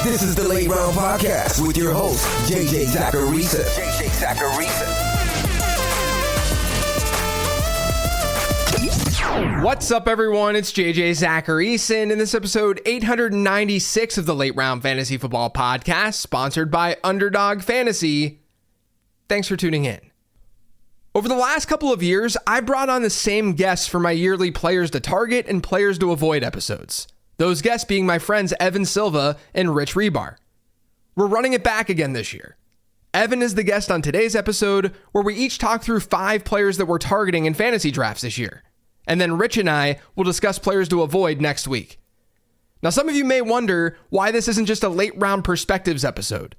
This is the Late Round Podcast with your host, JJ Zacharisa. What's up, everyone? It's JJ Zacharisa, and in this episode 896 of the Late Round Fantasy Football Podcast, sponsored by Underdog Fantasy. Thanks for tuning in. Over the last couple of years, I've brought on the same guests for my yearly Players to Target and Players to Avoid episodes. Those guests being my friends Evan Silva and Rich Rebar. We're running it back again this year. Evan is the guest on today's episode, where we each talk through 5 players that we're targeting in fantasy drafts this year. And then Rich and I will discuss players to avoid next week. Now, some of you may wonder why this isn't just a late round perspectives episode.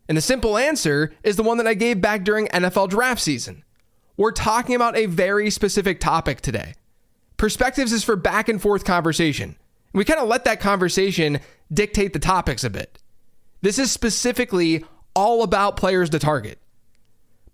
And the simple answer is the one that I gave back during NFL draft season. We're talking about a very specific topic today. Perspectives is for back and forth conversation. We kind of let that conversation dictate the topics a bit. This is specifically all about players to target.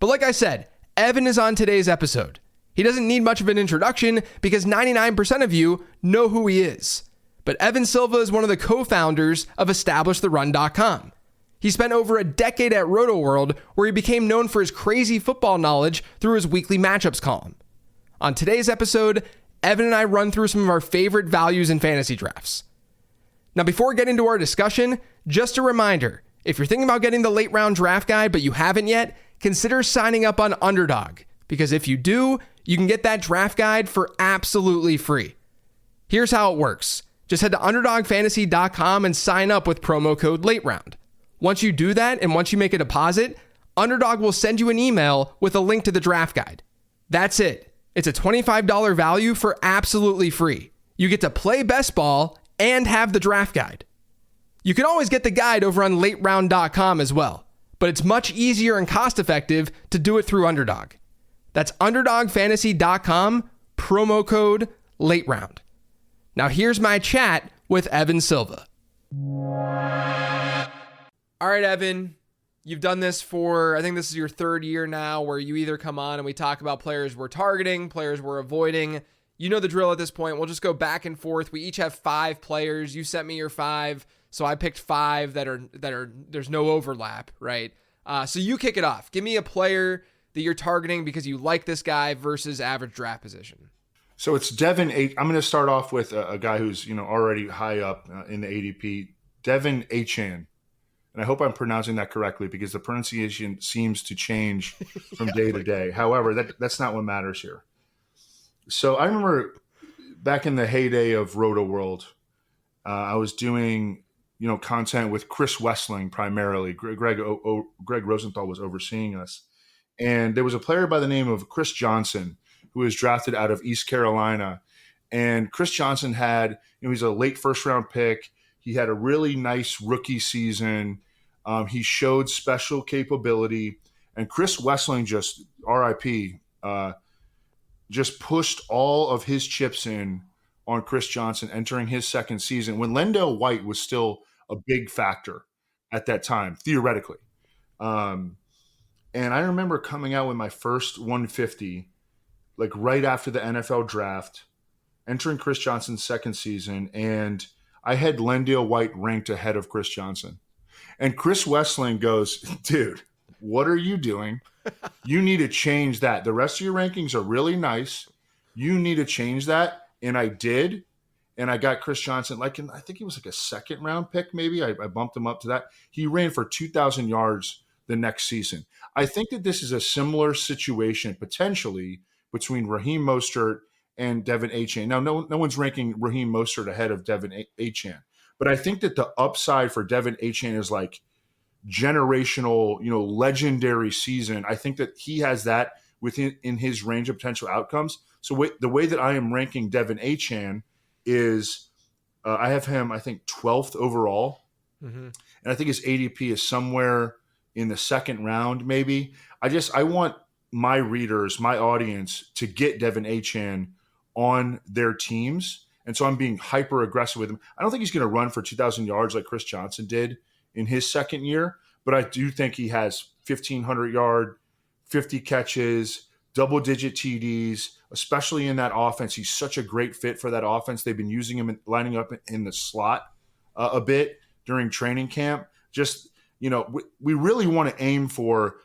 But like I said, Evan is on today's episode. He doesn't need much of an introduction because 99% of you know who he is. But Evan Silva is one of the co-founders of EstablishTheRun.com. He spent over a decade at RotoWorld, where he became known for his crazy football knowledge through his weekly matchups column. On today's episode, Evan and I run through some of our favorite values in fantasy drafts. Now, before we get into our discussion, just a reminder, if you're thinking about getting the late round draft guide but you haven't yet, consider signing up on Underdog, because if you do, you can get that draft guide for absolutely free. Here's how it works. Just head to UnderdogFantasy.com and sign up with promo code LateRound. Once you do that, and once you make a deposit, Underdog will send you an email with a link to the draft guide. That's it. It's a $25 value for absolutely free. You get to play best ball and have the draft guide. You can always get the guide over on LateRound.com as well, but it's much easier and cost-effective to do it through Underdog. That's UnderdogFantasy.com, promo code LateRound. Now here's my chat with Evan Silva. All right, Evan. You've done this for, I think this is your 3rd year now, where you either come on and we talk about players we're targeting, players we're avoiding. You know the drill at this point. We'll just go back and forth. We each have 5 players. You sent me your 5, so I picked 5 that are there's no overlap, right? So you kick it off. Give me a player that you're targeting because you like this guy versus average draft position. So it's Devon. I'm going to start off with a guy who's already high up in the ADP, Devon Achane. And I hope I'm pronouncing that correctly because the pronunciation seems to change from day to day. However, that's not what matters here. So I remember back in the heyday of RotoWorld, I was doing content with Chris Wessling primarily. Greg Rosenthal was overseeing us. And there was a player by the name of Chris Johnson who was drafted out of East Carolina. And Chris Johnson had, he's a late first-round pick. He had a really nice rookie season. He showed special capability, and Chris Wessling, just RIP, just pushed all of his chips in on Chris Johnson entering his 2nd season when Lendell White was still a big factor at that time, theoretically. And I remember coming out with my first 150, like right after the NFL draft, entering Chris Johnson's 2nd season, and I had Lendell White ranked ahead of Chris Johnson. And Chris Wessling goes, dude, what are you doing? You need to change that. The rest of your rankings are really nice. You need to change that. And I did. And I got Chris Johnson, I think he was like a 2nd round pick, maybe. I bumped him up to that. He ran for 2,000 yards the next season. I think that this is a similar situation potentially between Raheem Mostert and Devon Achane. Now, no one's ranking Raheem Mostert ahead of Devon Achane. But I think that the upside for Devon Achane is like generational, legendary season. I think that he has that within in his range of potential outcomes. So the way that I am ranking Devon Achane is I have him, I think, 12th overall. Mm-hmm. And I think his ADP is somewhere in the 2nd round, maybe. I want my readers, my audience, to get Devon Achane on their teams. And so I'm being hyper aggressive with him. I don't think he's going to run for 2,000 yards like Chris Johnson did in his 2nd year, but I do think he has 1,500 yard, 50 catches, double-digit TDs, especially in that offense. He's such a great fit for that offense. They've been using him and lining up in the slot a bit during training camp. Just, we really want to aim for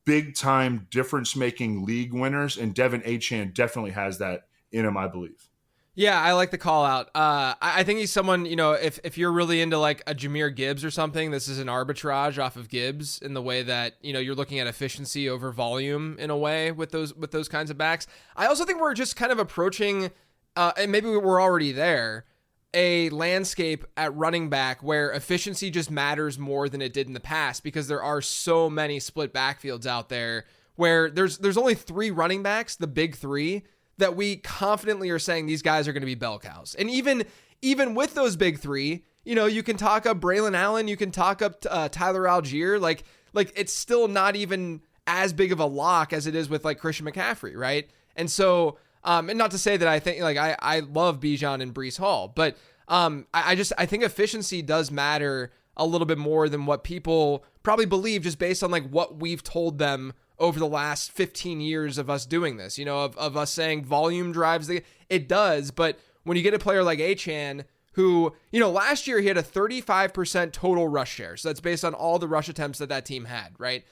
big time difference making league winners, and Devon Achane definitely has that in him, I believe. Yeah, I like the call out. I think he's someone, if you're really into like a Jahmyr Gibbs or something, this is an arbitrage off of Gibbs in the way that, you're looking at efficiency over volume in a way with those kinds of backs. I also think we're just kind of approaching, and maybe we're already there, a landscape at running back where efficiency just matters more than it did in the past, because there are so many split backfields out there where there's only 3 running backs, the big 3, that we confidently are saying these guys are going to be bell cows. And even with those big 3, you can talk up Braylon Allen, you can talk up Tyler Algier, like it's still not even as big of a lock as it is with like Christian McCaffrey, right? And so, and not to say that I think like I love Bijan and Breece Hall, but I think efficiency does matter a little bit more than what people probably believe, just based on like what we've told them over the last 15 years of us doing this, of us saying volume drives it does. But when you get a player like Achane, who, last year he had a 35% total rush share. So that's based on all the rush attempts that team had, right?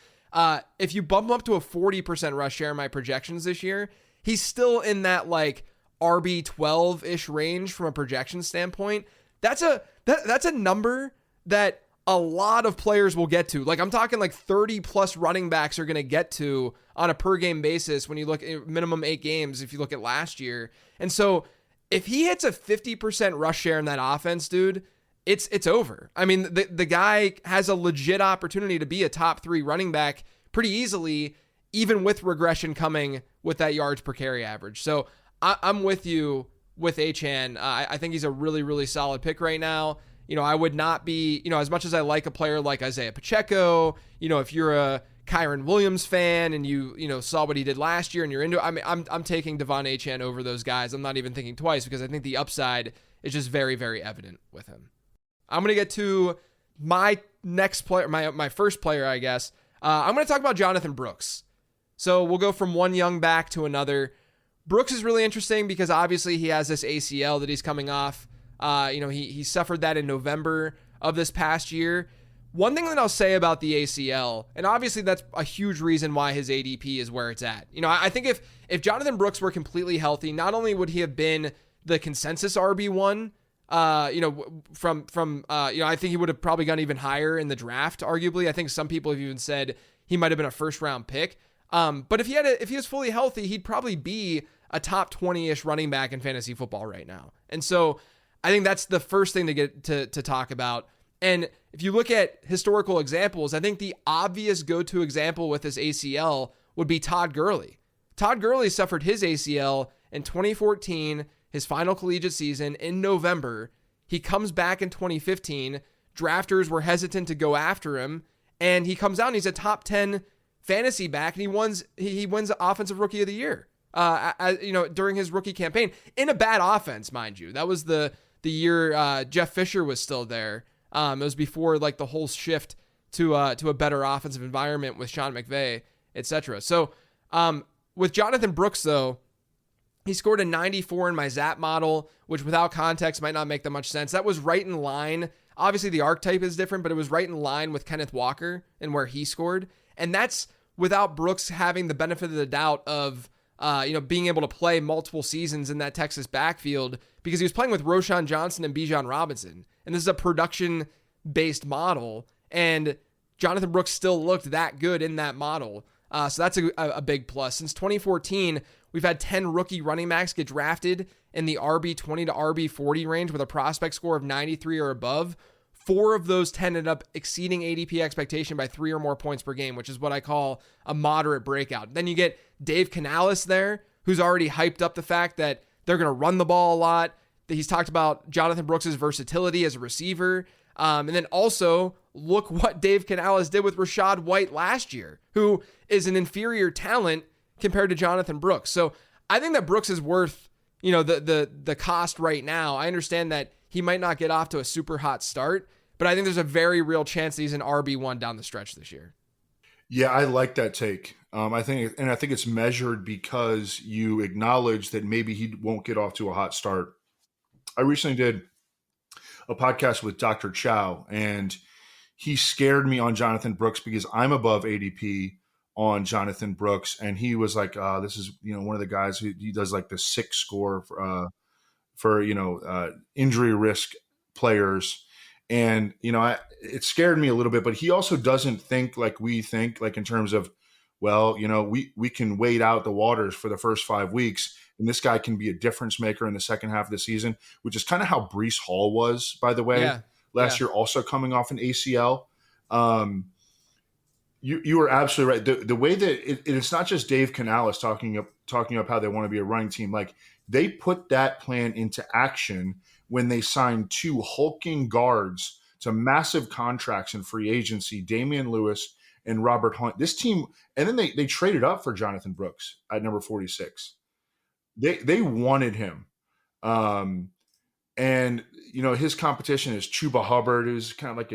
If you bump him up to a 40% rush share in my projections this year, he's still in that like RB 12-ish range from a projection standpoint. That's a number that a lot of players will get to. Like I'm talking like 30 plus running backs are going to get to on a per game basis when you look at minimum 8 games, if you look at last year. And so if he hits a 50% rush share in that offense, dude, it's over. I mean, the guy has a legit opportunity to be a top 3 running back pretty easily, even with regression coming with that yards per carry average. So I'm with you with Achane. I think he's a really, really solid pick right now. I would not be, as much as I like a player like Isaiah Pacheco, if you're a Kyron Williams fan and you saw what he did last year and you're into it, I mean, I'm taking Devon Achane over those guys. I'm not even thinking twice, because I think the upside is just very, very evident with him. I'm going to get to my next player, my first player, I guess. I'm going to talk about Jonathan Brooks. So we'll go from one young back to another. Brooks is really interesting because obviously he has this ACL that he's coming off. He suffered that in November of this past year. One thing that I'll say about the ACL, and obviously that's a huge reason why his ADP is where it's at. I think if Jonathan Brooks were completely healthy, not only would he have been the consensus RB1, I think he would have probably gone even higher in the draft, arguably. I think some people have even said he might have been a first round pick. But if he was fully healthy, he'd probably be a top 20-ish running back in fantasy football right now. And so I think that's the first thing to get to talk about. And if you look at historical examples, I think the obvious go-to example with his ACL would be Todd Gurley. Todd Gurley suffered his ACL in 2014, his final collegiate season in November. He comes back in 2015. Drafters were hesitant to go after him, and he comes out and he's a top 10 fantasy back, and he wins Offensive Rookie of the Year. During his rookie campaign in a bad offense, mind you. That was the year Jeff Fisher was still there. It was before like the whole shift to a better offensive environment with Sean McVay, etc. So with Jonathan Brooks, though, he scored a 94 in my Zap model, which without context might not make that much sense. That was right in line. Obviously, the archetype is different, but it was right in line with Kenneth Walker and where he scored. And that's without Brooks having the benefit of the doubt of being able to play multiple seasons in that Texas backfield, because he was playing with Roschon Johnson and Bijan Robinson. And this is a production-based model, and Jonathan Brooks still looked that good in that model. So that's a big plus. Since 2014, we've had 10 rookie running backs get drafted in the RB20 to RB40 range with a prospect score of 93 or above. 4 of those 10 ended up exceeding ADP expectation by 3 or more points per game, which is what I call a moderate breakout. Then you get Dave Canales there, who's already hyped up the fact that they're going to run the ball a lot. He's talked about Jonathan Brooks' versatility as a receiver. And then also look what Dave Canales did with Rachaad White last year, who is an inferior talent compared to Jonathan Brooks. So I think that Brooks is worth, the cost right now. I understand that he might not get off to a super hot start, but I think there's a very real chance that he's an RB1 down the stretch this year. Yeah, I like that take. I think it's measured because you acknowledge that maybe he won't get off to a hot start. I recently did a podcast with Dr. Chow, and he scared me on Jonathan Brooks because I'm above ADP on Jonathan Brooks, and he was like, "This is one of the guys who he does like the 6 score for injury risk players." And it scared me a little bit, but he also doesn't think like we think, like in terms of, well, we can wait out the waters for the first 5 weeks, and this guy can be a difference maker in the second half of the season, which is kind of how Breece Hall was, by the way, last year, also coming off an ACL. You were absolutely right. The way that it's not just Dave Canales talking up how they want to be a running team. Like, they put that plan into action when they signed 2 hulking guards to massive contracts in free agency, Damian Lewis and Robert Hunt. This team, and then they traded up for Jonathan Brooks at number 46. They wanted him. And his competition is Chuba Hubbard, who's kind of like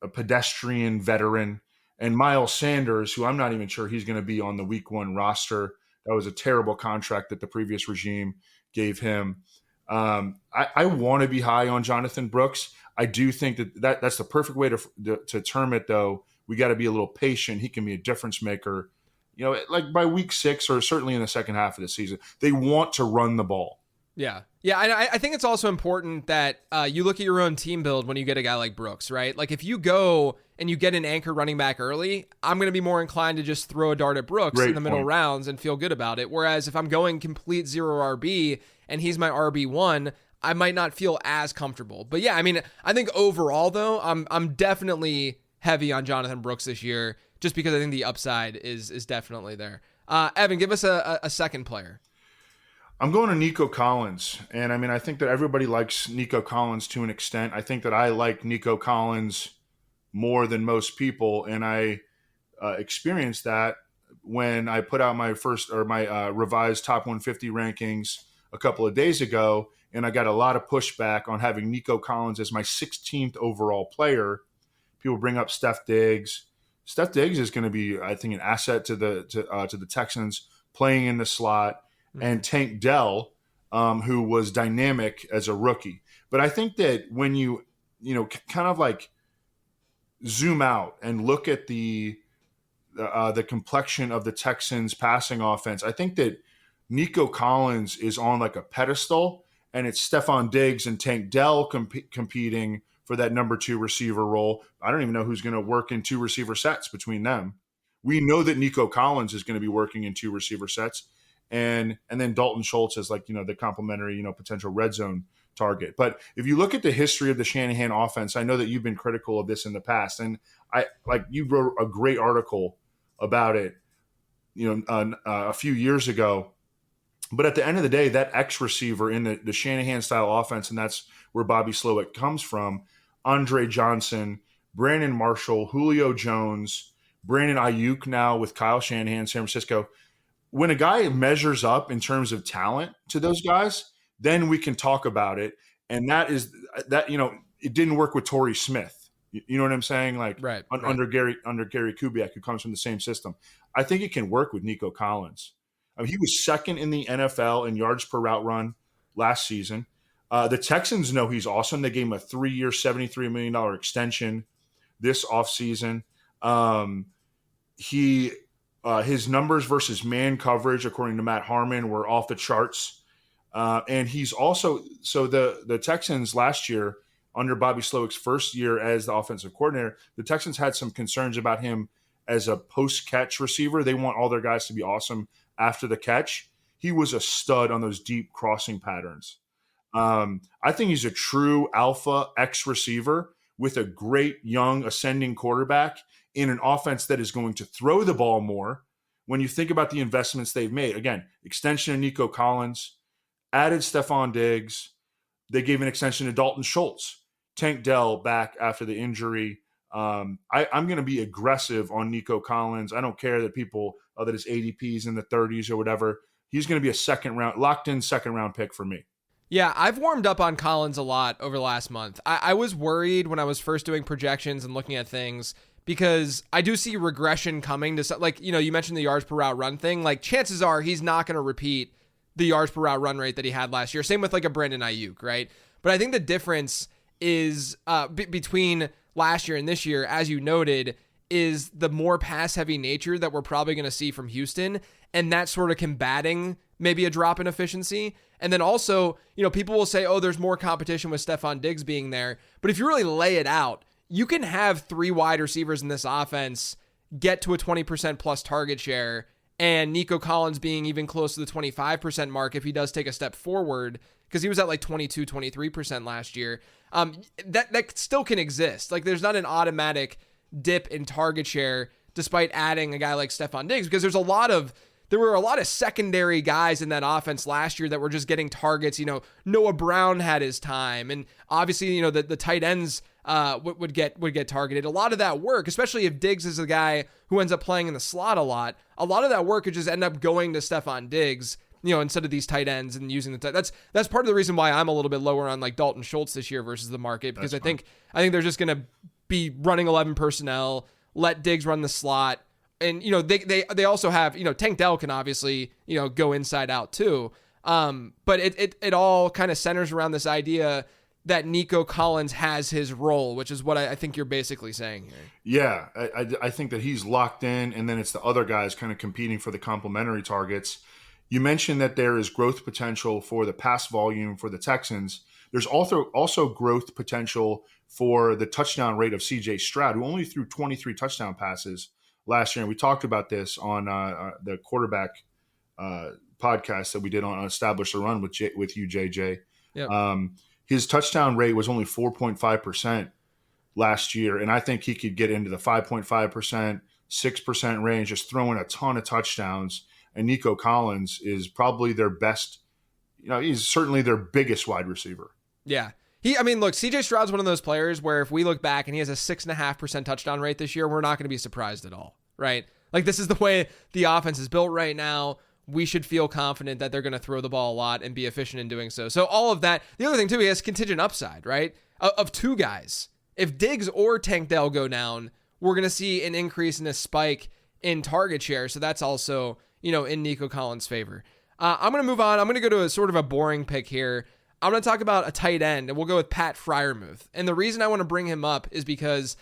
a pedestrian veteran, and Miles Sanders, who I'm not even sure he's going to be on the week 1 roster. That was a terrible contract that the previous regime gave him. I want to be high on Jonathan Brooks. I do think that's the perfect way to term it, though. We got to be a little patient. He can be a difference maker, like by week 6 or certainly in the second half of the season. They want to run the ball. Yeah. Yeah. And I think it's also important that you look at your own team build when you get a guy like Brooks, right? Like, if you go and you get an anchor running back early, I'm going to be more inclined to just throw a dart at Brooks in the middle rounds and feel good about it. Whereas if I'm going complete 0 RB and he's my RB1, I might not feel as comfortable. But yeah, I mean, I think overall though, I'm definitely heavy on Jonathan Brooks this year, just because I think the upside is definitely there. Evan, give us a second player. I'm going to Nico Collins. And I mean, I think that everybody likes Nico Collins to an extent. I think that I like Nico Collins more than most people. And I experienced that when I put out my revised top 150 rankings a couple of days ago. And I got a lot of pushback on having Nico Collins as my 16th overall player. People bring up Steph Diggs. Steph Diggs is going to be, I think, an asset to the Texans playing in the slot. And Tank Dell, who was dynamic as a rookie. But I think that when you kind of like zoom out and look at the complexion of the Texans passing offense, I think that Nico Collins is on like a pedestal, and it's Stephon Diggs and Tank Dell competing for that number 2 receiver role. I don't even know who's going to work in 2 receiver sets between them. We know that Nico Collins is going to be working in 2 receiver sets. And then Dalton Schultz is like, the complementary, potential red zone target. But if you look at the history of the Shanahan offense, I know that you've been critical of this in the past. And you wrote a great article about it, a few years ago. But at the end of the day, that X receiver in the Shanahan style offense, and that's where Bobby Slowick comes from, Andre Johnson, Brandon Marshall, Julio Jones, Brandon Ayuk now with Kyle Shanahan, San Francisco. When a guy measures up in terms of talent to those guys, then we can talk about it. And that it didn't work with Torrey Smith. You know what I'm saying? Like under Gary Kubiak, who comes from the same system. I think it can work with Nico Collins. I mean, he was second in the NFL in yards per route run last season. The Texans know he's awesome. They gave him a 3-year, $73 million extension this offseason. His numbers versus man coverage, according to Matt Harmon, were off the charts. And he's also – so the Texans last year, under Bobby Slowick's first year as the offensive coordinator, the Texans had some concerns about him as a post-catch receiver. They want all their guys to be awesome after the catch. He was a stud on those deep crossing patterns. I think he's a true alpha X receiver with a great young ascending quarterback in an offense that is going to throw the ball more. When you think about the investments they've made, again, extension of Nico Collins, added Stephon Diggs, they gave an extension to Dalton Schultz, Tank Dell back after the injury. I'm going to be aggressive on Nico Collins. I don't care that that his ADP is in the 30s or whatever. He's going to be a locked in second round pick for me. Yeah, I've warmed up on Collins a lot over the last month. I was worried when I was first doing projections and looking at things, because I do see regression coming to, like, you mentioned the yards per route run thing. Like, chances are he's not going to repeat the yards per route run rate that he had last year. Same with like a Brandon Ayuk, right? But I think the difference is between last year and this year, as you noted, is the more pass-heavy nature that we're probably going to see from Houston, and that's sort of combating maybe a drop in efficiency. And then also, people will say, oh, there's more competition with Stephon Diggs being there. But if you really lay it out, you can have 3 wide receivers in this offense get to a 20% plus target share, and Nico Collins being even close to the 25% mark if he does take a step forward, because he was at like 22, 23% last year. That still can exist. Like, there's not an automatic dip in target share despite adding a guy like Stephon Diggs, because there were a lot of secondary guys in that offense last year that were just getting targets. Noah Brown had his time, and obviously, the tight ends would get targeted. A lot of that work, especially if Diggs is a guy who ends up playing in the slot a lot of that work could just end up going to Stephon Diggs, instead of these tight ends and using that's part of the reason why I'm a little bit lower on like Dalton Schultz this year versus the market, because I think they're just going to be running 11 personnel, let Diggs run the slot. And, they also have, Tank Dell can obviously, go inside out too. But it all kind of centers around this idea that Nico Collins has his role, which is what I think you're basically saying here. Yeah, I think that he's locked in, and then it's the other guys kind of competing for the complementary targets. You mentioned that there is growth potential for the pass volume for the Texans. There's also growth potential for the touchdown rate of C.J. Stroud, who only threw 23 touchdown passes last year. And we talked about this on the quarterback podcast that we did on Establish the Run with you, JJ. Yep. His touchdown rate was only 4.5% last year, and I think he could get into the 5.5%, 6% range, just throwing a ton of touchdowns. And Nico Collins is probably their best, he's certainly their biggest wide receiver. Yeah. Look, CJ Stroud's one of those players where if we look back and he has a 6.5% touchdown rate this year, we're not going to be surprised at all, right? Like, this is the way the offense is built right now. We should feel confident that they're going to throw the ball a lot and be efficient in doing so. So all of that. The other thing, too, he has contingent upside, right? Of 2 guys. If Diggs or Tank Dell go down, we're going to see an increase in a spike in target share. So that's also, in Nico Collins' favor. I'm going to move on. I'm going to go to a sort of a boring pick here. I'm going to talk about a tight end, and we'll go with Pat Freiermuth. And the reason I want to bring him up is because,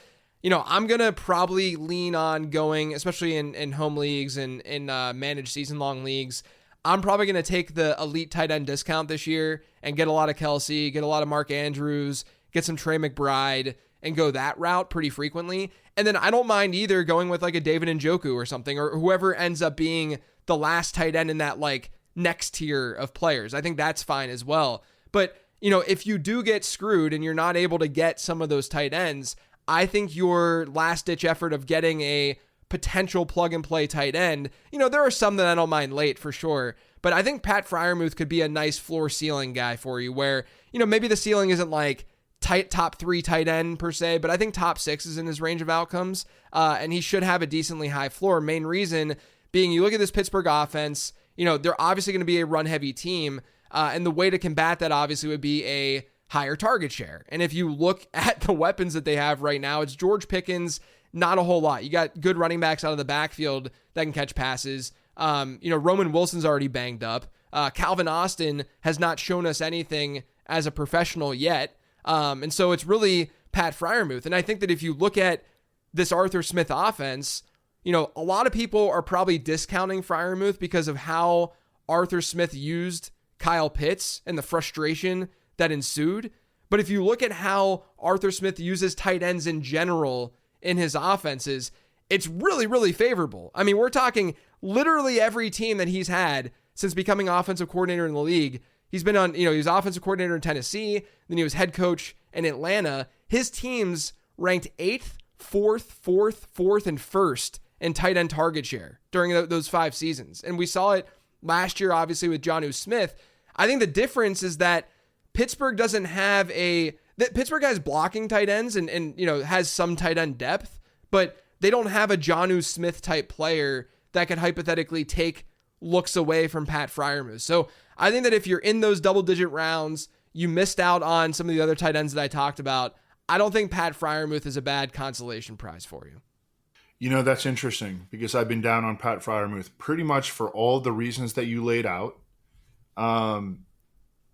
I'm going to probably lean on going, especially in home leagues and in managed season-long leagues, I'm probably going to take the elite tight end discount this year and get a lot of Kelsey, get a lot of Mark Andrews, get some Trey McBride, and go that route pretty frequently. And then I don't mind either going with like a David Njoku or something, or whoever ends up being the last tight end in that like next tier of players. I think that's fine as well. But, if you do get screwed and you're not able to get some of those tight ends, I think your last-ditch effort of getting a potential plug-and-play tight end, there are some that I don't mind late for sure, but I think Pat Freiermuth could be a nice floor-ceiling guy for you where, maybe the ceiling isn't like top 3 tight end per se, but I think top 6 is in his range of outcomes, and he should have a decently high floor. Main reason being, you look at this Pittsburgh offense, they're obviously going to be a run-heavy team, and the way to combat that obviously would be a higher target share. And if you look at the weapons that they have right now, it's George Pickens, not a whole lot. You got good running backs out of the backfield that can catch passes. Roman Wilson's already banged up. Calvin Austin has not shown us anything as a professional yet. And so it's really Pat Freiermuth. And I think that if you look at this Arthur Smith offense, a lot of people are probably discounting Freiermuth because of how Arthur Smith used Kyle Pitts and the frustration that ensued. But if you look at how Arthur Smith uses tight ends in general in his offenses, it's really, really favorable. I mean, we're talking literally every team that he's had since becoming offensive coordinator in the league. He's been on, he was offensive coordinator in Tennessee, then he was head coach in Atlanta. His teams ranked 8th, 4th, and 1st in tight end target share during those 5 seasons. And we saw it last year, obviously, with Jonnu Smith. I think the difference is that Pittsburgh doesn't have Pittsburgh has blocking tight ends and has some tight end depth, but they don't have a Jonnu Smith type player that could hypothetically take looks away from Pat Freiermuth. So I think that if you're in those double-digit rounds, you missed out on some of the other tight ends that I talked about. I don't think Pat Freiermuth is a bad consolation prize for you. That's interesting because I've been down on Pat Freiermuth pretty much for all the reasons that you laid out.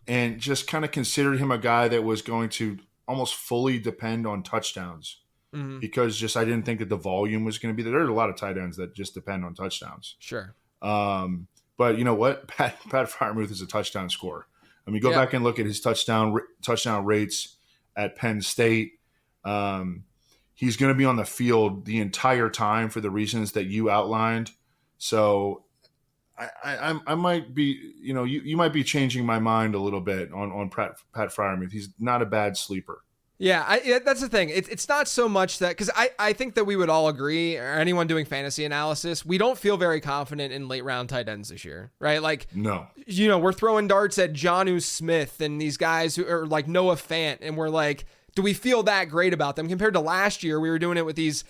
and just kind of considered him a guy that was going to almost fully depend on touchdowns because just I didn't think that the volume was going to be there. There are a lot of tight ends that just depend on touchdowns. Sure. But you know what? Pat Freiermuth is a touchdown scorer. I mean, go back and look at his touchdown rates at Penn State. He's going to be on the field the entire time for the reasons that you outlined. So I might be, you might be changing my mind a little bit on Pat Freiermuth. He's not a bad sleeper. Yeah, that's the thing. It's not so much that, because I think that we would all agree, or anyone doing fantasy analysis, we don't feel very confident in late round tight ends this year, right? Like, no, we're throwing darts at Jonnu Smith and these guys who are like Noah Fant, and we're like, do we feel that great about them compared to last year? We were doing it with these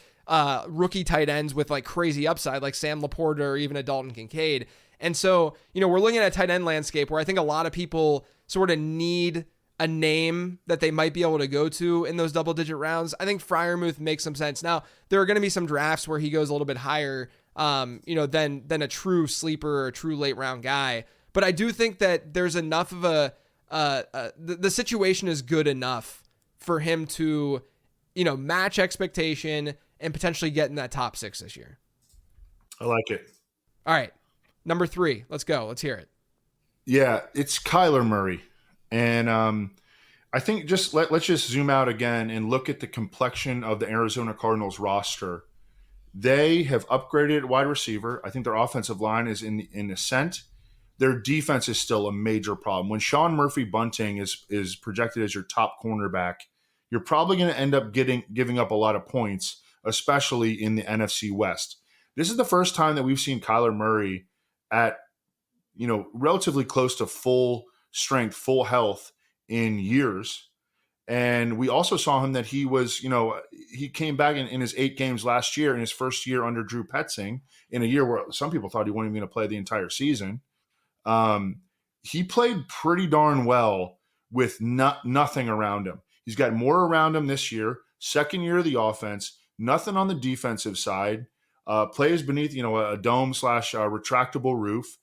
rookie tight ends with like crazy upside, like Sam Laporta or even a Dalton Kincaid. And so, we're looking at a tight end landscape where I think a lot of people sort of need a name that they might be able to go to in those double-digit rounds. I think Freiermuth makes some sense. Now, there are going to be some drafts where he goes a little bit higher, than a true sleeper or a true late-round guy. But I do think that there's enough of the situation is good enough for him to, match expectation and potentially get in that top 6 this year. I like it. All right, number 3. Let's go. Let's hear it. Yeah, it's Kyler Murray. And I think let's just zoom out again and look at the complexion of the Arizona Cardinals roster. They have upgraded at wide receiver. I think their offensive line is in ascent. Their defense is still a major problem. When Sean Murphy-Bunting is projected as your top cornerback, you're probably going to end up giving up a lot of points, especially in the NFC West. This is the first time that we've seen Kyler Murray at relatively close to full strength, full health in years. And we also saw him that he was, he came back in his 8 games last year, in his first year under Drew Petzing, in a year where some people thought he wasn't even going to play the entire season. He played pretty darn well with nothing around him. He's got more around him this year, second year of the offense, nothing on the defensive side, plays beneath, a dome / retractable roof.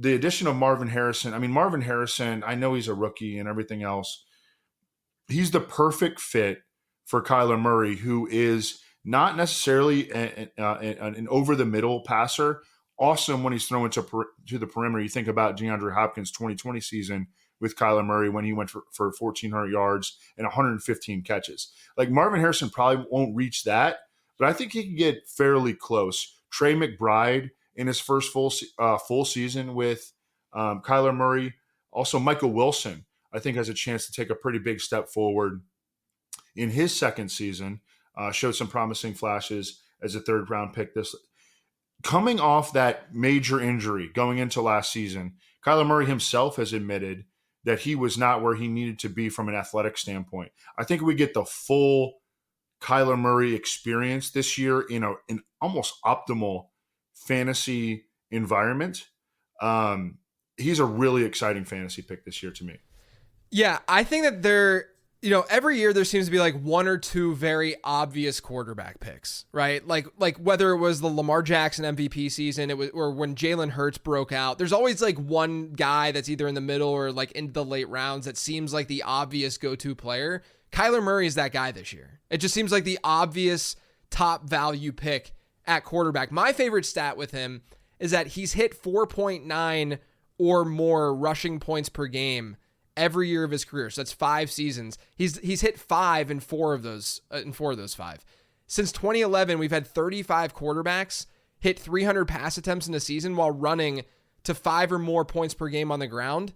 The addition of Marvin Harrison, I know he's a rookie and everything else. He's the perfect fit for Kyler Murray, who is not necessarily an over-the-middle passer. Awesome when he's throwing to the perimeter. You think about DeAndre Hopkins' 2020 season with Kyler Murray when he went for 1,400 yards and 115 catches. Like, Marvin Harrison probably won't reach that, but I think he can get fairly close. Trey McBride in his first full season with Kyler Murray. Also, Michael Wilson, I think, has a chance to take a pretty big step forward in his second season. Showed some promising flashes as a third-round pick. Coming off that major injury going into last season, Kyler Murray himself has admitted that he was not where he needed to be from an athletic standpoint. I think we get the full Kyler Murray experience this year in an almost optimal fantasy environment. He's a really exciting fantasy pick this year to me. Yeah, I think that every year there seems to be like one or two very obvious quarterback picks, right? Like whether it was the Lamar Jackson MVP season, or when Jalen Hurts broke out, there's always like one guy that's either in the middle or like into the late rounds that seems like the obvious go-to player. Kyler Murray is that guy this year. It just seems like the obvious top value pick at quarterback. My favorite stat with him is that he's hit 4.9 or more rushing points per game every year of his career. So that's 5 seasons. He's hit 5 in 4 of those 5. Since 2011, we've had 35 quarterbacks hit 300 pass attempts in a season while running to 5 or more points per game on the ground.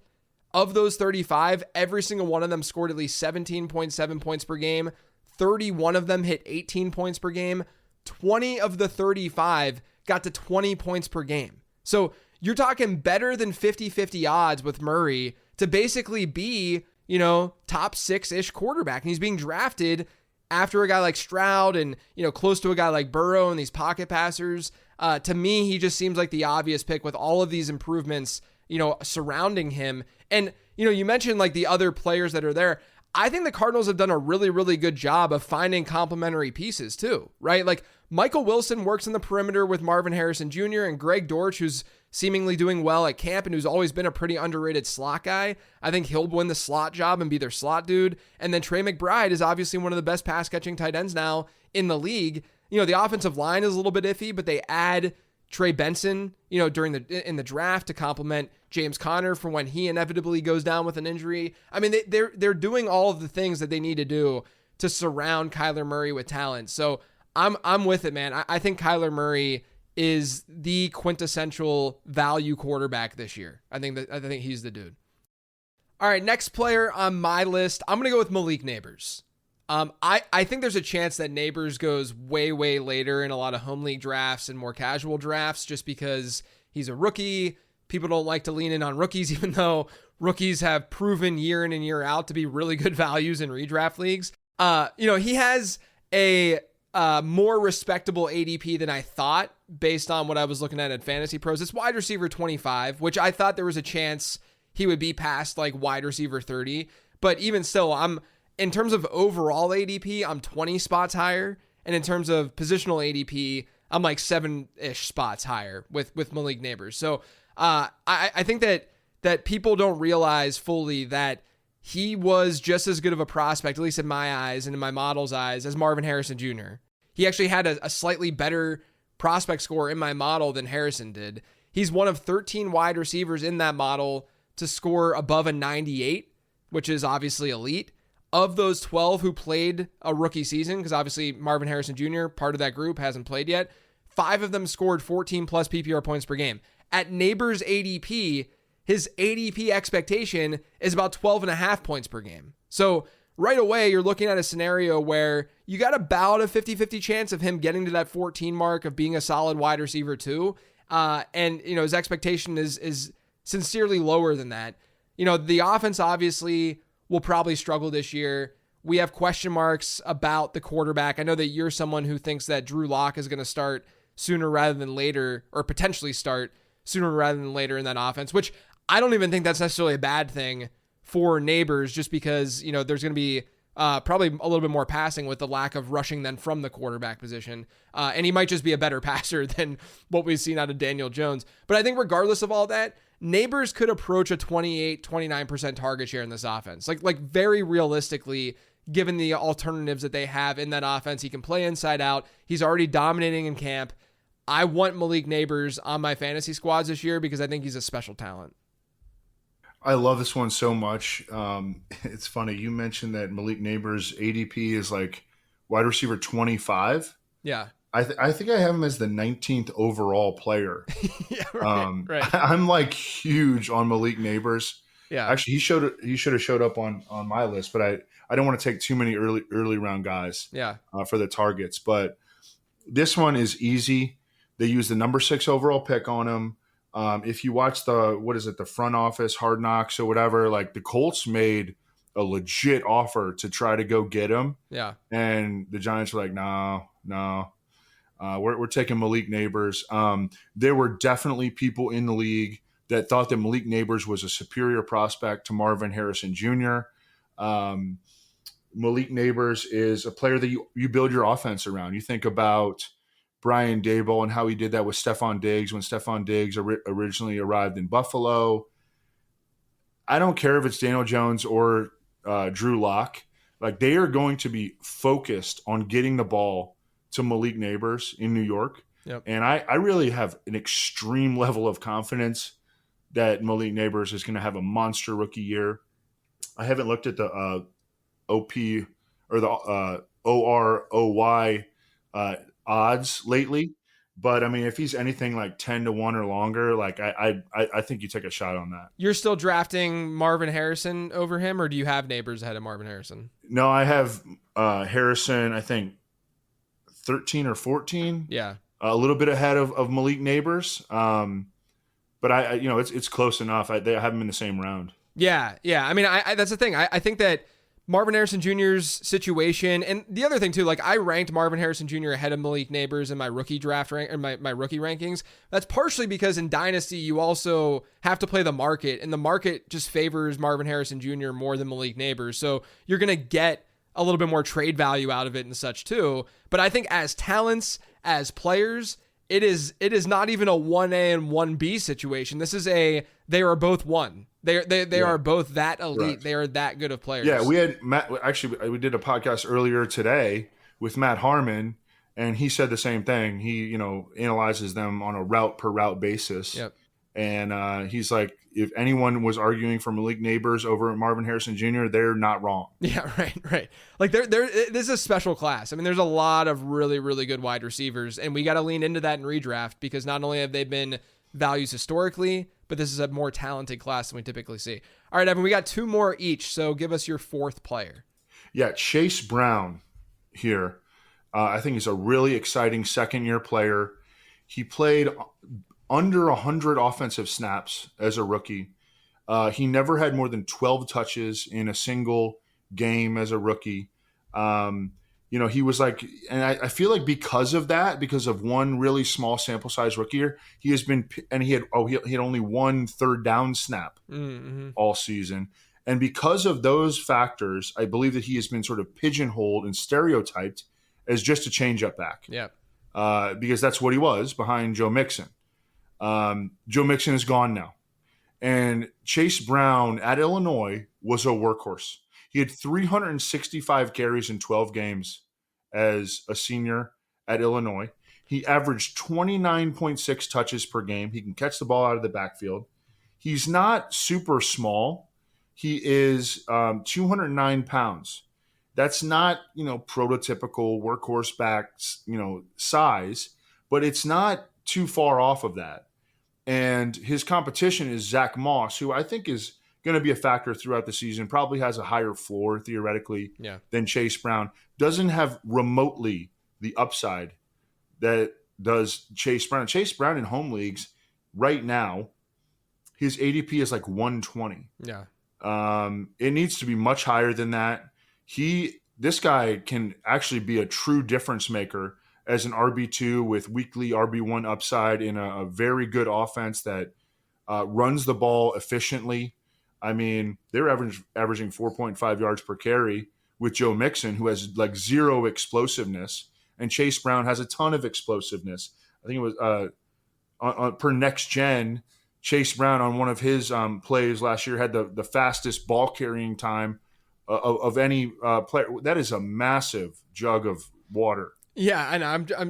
Of those 35, every single one of them scored at least 17.7 points per game. 31 of them hit 18 points per game. 20 of the 35 got to 20 points per game. So you're talking better than 50-50 odds with Murray to basically be, top 6-ish quarterback. And he's being drafted after a guy like Stroud and, close to a guy like Burrow and these pocket passers. To me, he just seems like the obvious pick with all of these improvements, surrounding him. And, you mentioned like the other players that are there. I think the Cardinals have done a really, really good job of finding complementary pieces too, right? Like Michael Wilson works in the perimeter with Marvin Harrison Jr. and Greg Dortch, who's seemingly doing well at camp and who's always been a pretty underrated slot guy. I think he'll win the slot job and be their slot dude. And then Trey McBride is obviously one of the best pass catching tight ends now in the league. The offensive line is a little bit iffy, but they add Trey Benson, in the draft to complement James Conner for when he inevitably goes down with an injury. I mean, they're doing all of the things that they need to do to surround Kyler Murray with talent. So I'm with it, man. I think Kyler Murray is the quintessential value quarterback this year. I think he's the dude. All right, next player on my list, I'm going to go with Malik Nabers. I think there's a chance that Nabers goes way, way later in a lot of home league drafts and more casual drafts just because he's a rookie. People don't like to lean in on rookies, even though rookies have proven year in and year out to be really good values in redraft leagues. He has a more respectable ADP than I thought based on what I was looking at Fantasy Pros. It's wide receiver 25, which I thought there was a chance he would be past like wide receiver 30. But even still, in terms of overall ADP, I'm 20 spots higher. And in terms of positional ADP, I'm like 7-ish spots higher with Malik Nabers. So I think that people don't realize fully that he was just as good of a prospect, at least in my eyes and in my model's eyes, as Marvin Harrison Jr. He actually had a slightly better prospect score in my model than Harrison did. He's one of 13 wide receivers in that model to score above a 98, which is obviously elite. Of those 12 who played a rookie season, because obviously Marvin Harrison Jr., part of that group, hasn't played yet, 5 of them scored 14 plus PPR points per game. At Nabers' ADP, his ADP expectation is about 12.5 points per game. So right away, you're looking at a scenario where you got about a 50-50 chance of him getting to that 14 mark of being a solid wide receiver too. And his expectation is sincerely lower than that. The offense obviously will probably struggle this year. We have question marks about the quarterback. I know that you're someone who thinks that Drew Lock is going to start sooner rather than later, or potentially start sooner rather than later in that offense, which I don't even think that's necessarily a bad thing for Nabers, just because, there's going to be probably a little bit more passing with the lack of rushing than from the quarterback position. And he might just be a better passer than what we've seen out of Daniel Jones. But I think regardless of all that, Nabers could approach a 28-29% target share in this offense. Like very realistically, given the alternatives that they have in that offense, he can play inside out. He's already dominating in camp. I want Malik Nabers on my fantasy squads this year because I think he's a special talent. I love this one so much. It's funny. You mentioned that Malik Nabers' ADP is like wide receiver 25. Yeah. I think I have him as the 19th overall player. Yeah, right. I'm like huge on Malik Nabers. Yeah. Actually, he should have showed up on my list, but I don't want to take too many early round guys. Yeah. For the targets. But this one is easy. They use the number 6 overall pick on him. If you watch the front office, Hard Knocks or whatever, like the Colts made a legit offer to try to go get him. Yeah. And the Giants were like, no. We're taking Malik Nabers. There were definitely people in the league that thought that Malik Nabers was a superior prospect to Marvin Harrison Jr. Malik Nabers is a player that you build your offense around. You think about Brian Daboll and how he did that with Stephon Diggs when Stephon Diggs originally arrived in Buffalo. I don't care if it's Daniel Jones or Drew Lock. Like, they are going to be focused on getting the ball to Malik Nabers in New York. Yep. And I really have an extreme level of confidence that Malik Nabers is going to have a monster rookie year. I haven't looked at the OP or the OROY odds lately, but I mean, if he's anything like 10-1 or longer, like I think you take a shot on that. You're still drafting Marvin Harrison over him, or do you have Nabers ahead of Marvin Harrison? No, I have Harrison, I think 13 or 14. Yeah. A little bit ahead of Malik Nabers. But I it's close enough. I have him in the same round. Yeah. I mean, I that's the thing. I think that Marvin Harrison Jr.'s situation, and the other thing too, like I ranked Marvin Harrison Jr. ahead of Malik Nabers in my rookie draft rank or my rookie rankings. That's partially because in Dynasty you also have to play the market, and the market just favors Marvin Harrison Jr. more than Malik Nabers. So you're gonna get a little bit more trade value out of it and such too. But I think as talents, as players, it is not even a 1A and 1B situation. This is they are both one. They are both that elite. Correct. They are that good of players. Yeah, we had Matt. Actually, we did a podcast earlier today with Matt Harmon, and he said the same thing. He, analyzes them on a route per route basis. Yep. And he's like, if anyone was arguing for Malik Nabers over Marvin Harrison Jr., they're not wrong. Yeah, right. Like this is a special class. I mean, there's a lot of really, really good wide receivers, and we got to lean into that in redraft because not only have they been values historically, but this is a more talented class than we typically see. All right, Evan, we got 2 more each, so give us your 4th player. Yeah, Chase Brown here. I think he's a really exciting second-year player. He played under 100 offensive snaps as a rookie. He never had more than 12 touches in a single game as a rookie. He was like, and I feel like because of one really small sample size rookie year, he has been, and he had only 1 third down snap all season. And because of those factors, I believe that he has been sort of pigeonholed and stereotyped as just a change-up back. Yeah. Because that's what he was behind Joe Mixon. Joe Mixon is gone now. And Chase Brown at Illinois was a workhorse. He had 365 carries in 12 games as a senior at Illinois. He averaged 29.6 touches per game. He can catch the ball out of the backfield. He's not super small. He is 209 pounds. That's not, prototypical workhorse back, size, but it's not too far off of that. And his competition is Zach Moss, who I think is going to be a factor throughout the season, probably has a higher floor theoretically than Chase Brown. Doesn't have remotely the upside that does Chase Brown. Chase Brown in home leagues right now, his ADP is like 120. Yeah. It needs to be much higher than that. This guy can actually be a true difference maker as an RB2 with weekly RB1 upside in a very good offense that runs the ball efficiently. I mean, they're averaging 4.5 yards per carry with Joe Mixon, who has like 0 explosiveness, and Chase Brown has a ton of explosiveness. I think it was per next gen, Chase Brown on one of his plays last year had the fastest ball carrying time of any player. That is a massive jug of water. Yeah, I know.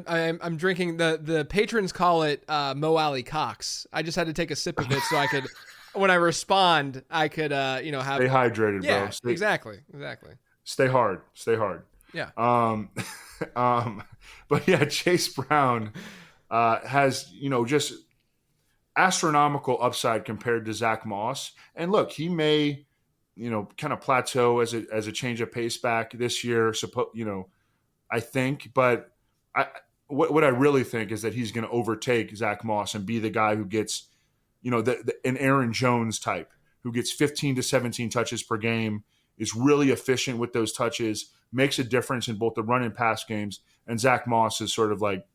I'm drinking the patrons call it Mo Alley Cox. I just had to take a sip of it so I could, when I respond, I could have stay hydrated, yeah, bro. Exactly. Stay hard. Yeah. But yeah, Chase Brown has just astronomical upside compared to Zach Moss. And look, he may kind of plateau as a change of pace back this year. I think, but what I really think is that he's going to overtake Zach Moss and be the guy who gets, an Aaron Jones type, who gets 15 to 17 touches per game, is really efficient with those touches, makes a difference in both the run and pass games. And Zach Moss is sort of like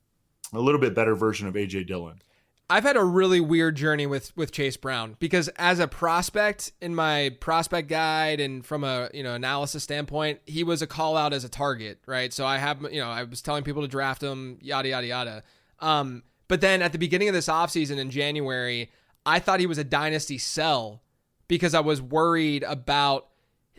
a little bit better version of A.J. Dillon. I've had a really weird journey with Chase Brown because as a prospect in my prospect guide and from a analysis standpoint, he was a call out as a target, right? So I have I was telling people to draft him, yada yada yada. But then at the beginning of this offseason in January, I thought he was a dynasty sell because I was worried about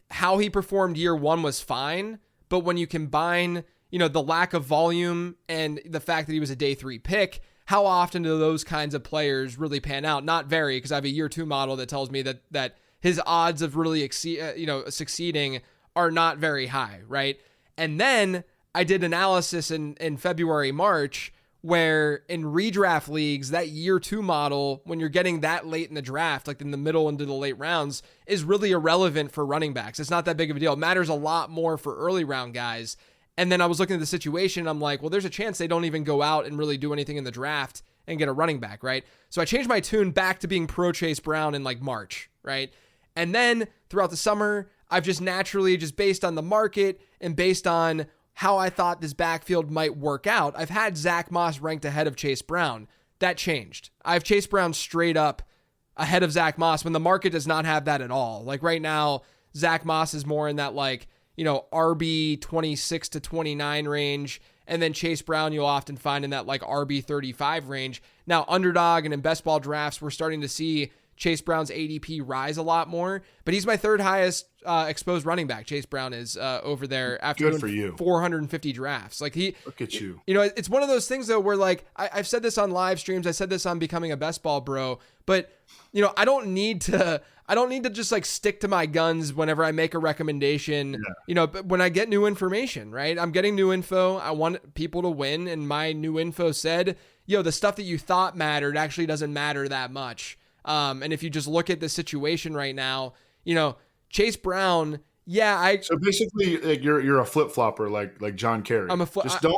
how he performed year 1 was fine, but when you combine the lack of volume and the fact that he was a day 3 pick. How often do those kinds of players really pan out? Not very, because I have a year 2 model that tells me that his odds of really succeeding are not very high, right? And then I did analysis in February, March, where in redraft leagues, that year 2 model, when you're getting that late in the draft, like in the middle into the late rounds, is really irrelevant for running backs. It's not that big of a deal. It matters a lot more for early round guys. And then I was looking at the situation. I'm like, well, there's a chance they don't even go out and really do anything in the draft and get a running back, right? So I changed my tune back to being pro Chase Brown in like March, right? And then throughout the summer, I've just naturally, just based on the market and based on how I thought this backfield might work out, I've had Zach Moss ranked ahead of Chase Brown. That changed. I have Chase Brown straight up ahead of Zach Moss when the market does not have that at all. Like right now, Zach Moss is more in that like, RB 26 to 29 range. And then Chase Brown, you'll often find in that like RB 35 range. Now, Underdog and in best ball drafts, we're starting to see Chase Brown's ADP rise a lot more, but he's my third highest exposed running back. Chase Brown is over there after doing 450 drafts. Like look at you. It's one of those things though, where like I've said this on live streams. I said this on Becoming a Best Ball Bro, but I don't need to just like stick to my guns whenever I make a recommendation, but when I get new information, right? I'm getting new info. I want people to win. And my new info said, the stuff that you thought mattered actually doesn't matter that much. And if you just look at the situation right now, Chase Brown, so basically like you're a flip flopper like John Kerry. I'm a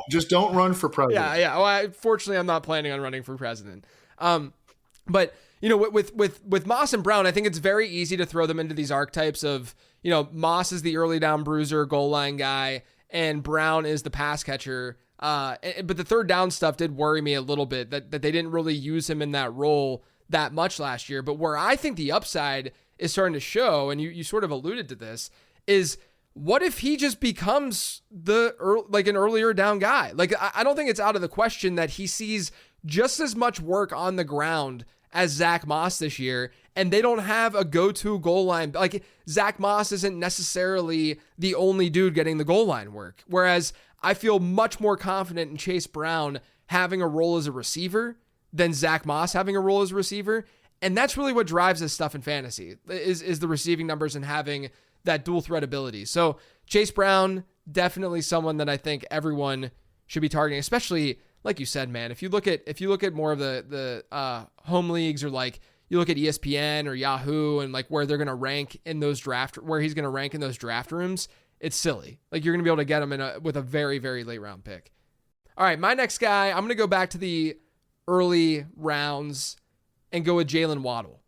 just don't run for president. Yeah. Well, fortunately, I'm not planning on running for president. But with Moss and Brown, I think it's very easy to throw them into these archetypes of, Moss is the early down bruiser, goal line guy, and Brown is the pass catcher. But the third down stuff did worry me a little bit that they didn't really use him in that role that much last year. But where I think the upside is starting to show, and you sort of alluded to this, is what if he just becomes an earlier down guy? Like, I don't think it's out of the question that he sees just as much work on the ground as Zach Moss this year, and they don't have a go-to goal line. Like, Zach Moss isn't necessarily the only dude getting the goal line work. Whereas I feel much more confident in Chase Brown having a role as a receiver than Zach Moss having a role as a receiver. And that's really what drives this stuff in fantasy is the receiving numbers and having that dual threat ability. So Chase Brown, definitely someone that I think everyone should be targeting, especially like you said, man, if you look at more of the home leagues, or like you look at ESPN or Yahoo and like where they're going to rank in those where he's going to rank in those draft rooms, it's silly. Like you're going to be able to get him with a very, very late round pick. All right. My next guy, I'm going to go back to the early rounds and go with Jaylen Waddle.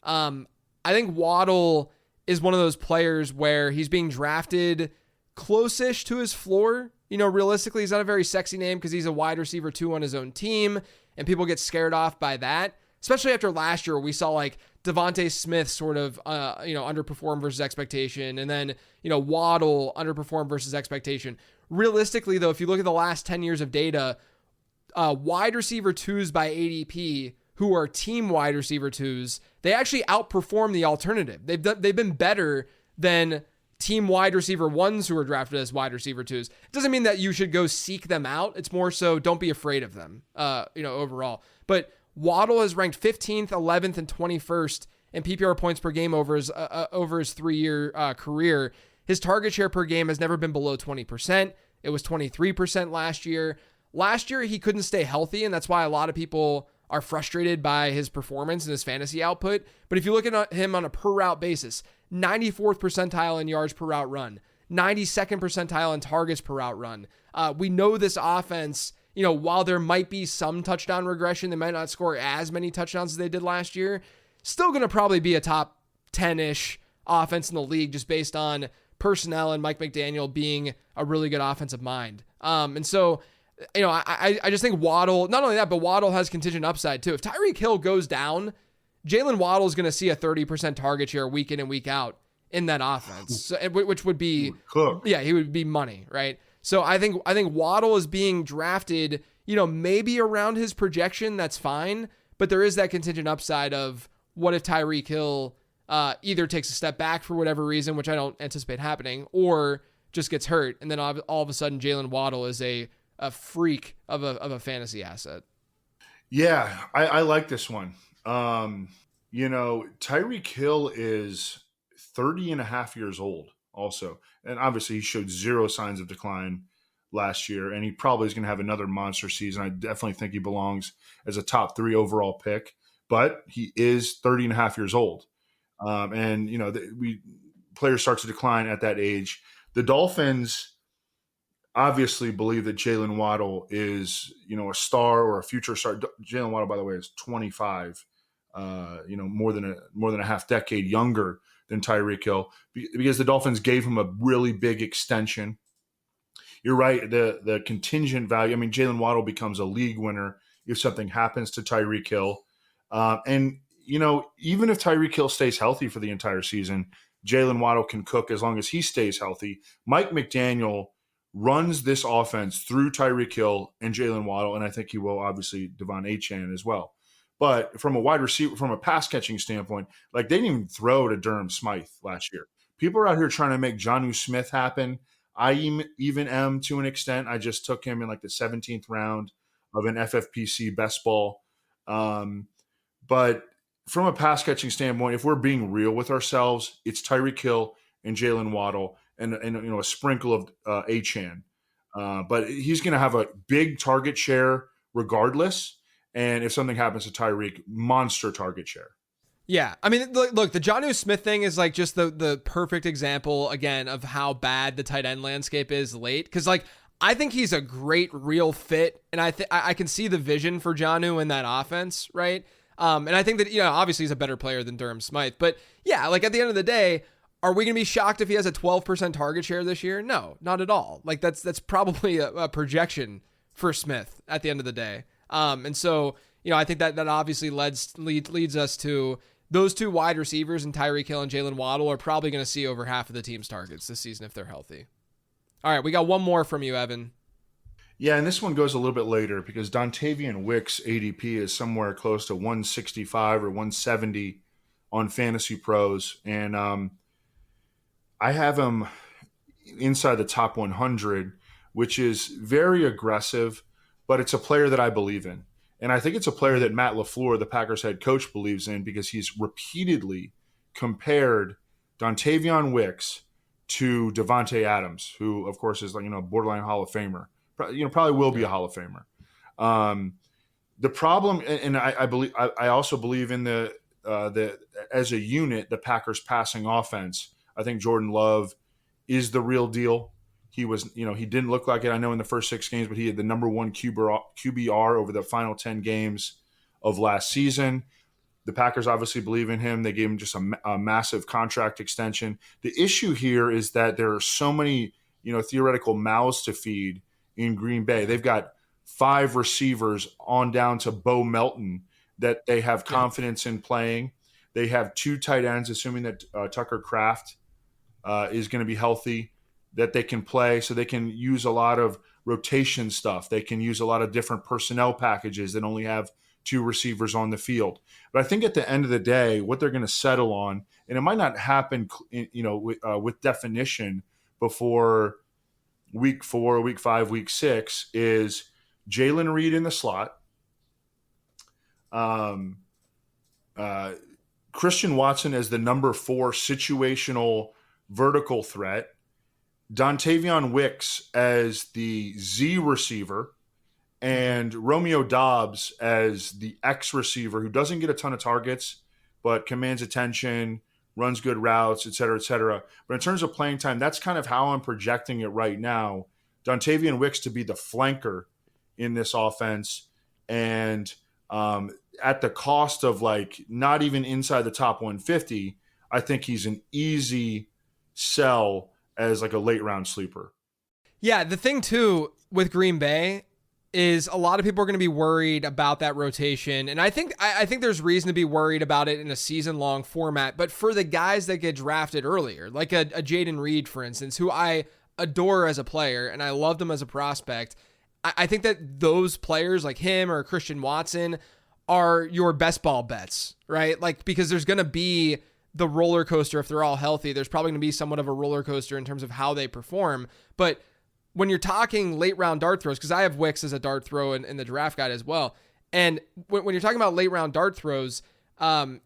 I think Waddle is one of those players where he's being drafted close-ish to his floor. Realistically, he's not a very sexy name because he's a wide receiver 2 on his own team, and people get scared off by that, especially after last year where we saw like Devontae Smith sort of, underperform versus expectation, and then, Waddle underperform versus expectation. Realistically, though, if you look at the last 10 years of data, wide receiver 2s by ADP, who are team wide receiver 2s, they actually outperform the alternative. They've been better than team wide receiver 1s who are drafted as wide receiver 2s. It doesn't mean that you should go seek them out. It's more so don't be afraid of them, overall. But Waddle has ranked 15th, 11th, and 21st in PPR points per game over his 3-year career. His target share per game has never been below 20%. It was 23% last year. Last year, he couldn't stay healthy, and that's why a lot of people are frustrated by his performance and his fantasy output. But if you look at him on a per route basis, 94th percentile in yards per route run, 92nd percentile in targets per route run. We know this offense, while there might be some touchdown regression, they might not score as many touchdowns as they did last year, still going to probably be a top 10-ish offense in the league just based on personnel and Mike McDaniel being a really good offensive mind. And so, I just think Waddle, not only that, but Waddle has contingent upside too. If Tyreek Hill goes down, Jaylen Waddle is going to see a 30% target share week in and week out in that offense, which would be, he would be money, right? So I think Waddle is being drafted, maybe around his projection. That's fine, but there is that contingent upside of what if Tyreek Hill either takes a step back for whatever reason, which I don't anticipate happening, or just gets hurt, and then all of a sudden Jaylen Waddle is a freak of a fantasy asset. Yeah, I like this one. Tyreek Hill is 30 and a half years old also. And obviously he showed zero signs of decline last year, and he probably is going to have another monster season. I definitely think he belongs as a top 3 overall pick, but he is 30 and a half years old. Players start to decline at that age. The Dolphins obviously believe that Jaylen Waddle is, a star or a future star. Jaylen Waddle, by the way, is 25, more than a half decade younger than Tyreek Hill, because the Dolphins gave him a really big extension. You're right. The contingent value. I mean, Jaylen Waddle becomes a league winner if something happens to Tyreek Hill. Even if Tyreek Hill stays healthy for the entire season, Jaylen Waddle can cook as long as he stays healthy. Mike McDaniel runs this offense through Tyreek Hill and Jaylen Waddle, and I think he will obviously Devon Achane as well. But from a wide receiver, from a pass catching standpoint, like they didn't even throw to Durham Smythe last year. People are out here trying to make Jonnu Smith happen. I even am to an extent. I just took him in like the 17th round of an FFPC best ball. But from a pass catching standpoint, if we're being real with ourselves, it's Tyreek Hill and Jaylen Waddle and a sprinkle of Achane. But he's going to have a big target share regardless. And if something happens to Tyreek, monster target share. Yeah. I mean, look, the Jonnu Smith thing is like just the perfect example, again, of how bad the tight end landscape is late. Because, like, I think he's a great real fit. And I can see the vision for Jonnu in that offense, right? And I think that, obviously he's a better player than Durham Smythe. But, yeah, like at the end of the day, are we going to be shocked if he has a 12% target share this year? No, not at all. Like, that's probably a projection for Smith at the end of the day. And so, I think that obviously leads us to those two wide receivers, and Tyreek Hill and Jaylen Waddle are probably going to see over half of the team's targets this season if they're healthy. All right, we got one more from you, Evan. Yeah, and this one goes a little bit later because Dontayvion Wicks ADP is somewhere close to 165 or 170 on Fantasy Pros, and I have him inside the top 100, which is very aggressive, but it's a player that I believe in. And I think it's a player that Matt LaFleur, the Packers head coach, believes in because he's repeatedly compared Dontayvion Wicks to Devontae Adams, who, of course, is borderline Hall of Famer. Probably will be a Hall of Famer. The problem, and I also believe in the as a unit, the Packers passing offense. I think Jordan Love is the real deal. He was, he didn't look like it, I know, in the first 6 games, but he had the number 1 QBR over the final 10 games of last season. The Packers obviously believe in him. They gave him just a massive contract extension. The issue here is that there are so many, theoretical mouths to feed in Green Bay. They've got 5 receivers on down to Bo Melton that they have confidence in playing. They have 2 tight ends, assuming that Tucker Kraft is going to be healthy, that they can play, so they can use a lot of rotation stuff. They can use a lot of different personnel packages that only have 2 receivers on the field. But I think at the end of the day, what they're going to settle on, and it might not happen, with definition before week 4, week 5, week 6, is Jaylen Reed in the slot, Christian Watson as the number 4 situational vertical threat, Dontayvion Wicks as the Z receiver, and Romeo Doubs as the X receiver who doesn't get a ton of targets but commands attention, runs good routes, et cetera, et cetera. But in terms of playing time, that's kind of how I'm projecting it right now. Dontayvion Wicks to be the flanker in this offense, and at the cost of not even inside the top 150, I think he's an easy sell as a late round sleeper. Yeah, the thing too with Green Bay is a lot of people are going to be worried about that rotation, and I think there's reason to be worried about it in a season long format. But for the guys that get drafted earlier, like a Jayden Reed, for instance, who I adore as a player and I loved him as a prospect, I think that those players like him or Christian Watson are your best ball bets, right? Because there's going to be the roller coaster. If they're all healthy, there's probably going to be somewhat of a roller coaster in terms of how they perform. But when you're talking late round dart throws, because I have Wicks as a dart throw in the draft guide as well, and when you're talking about late round dart throws,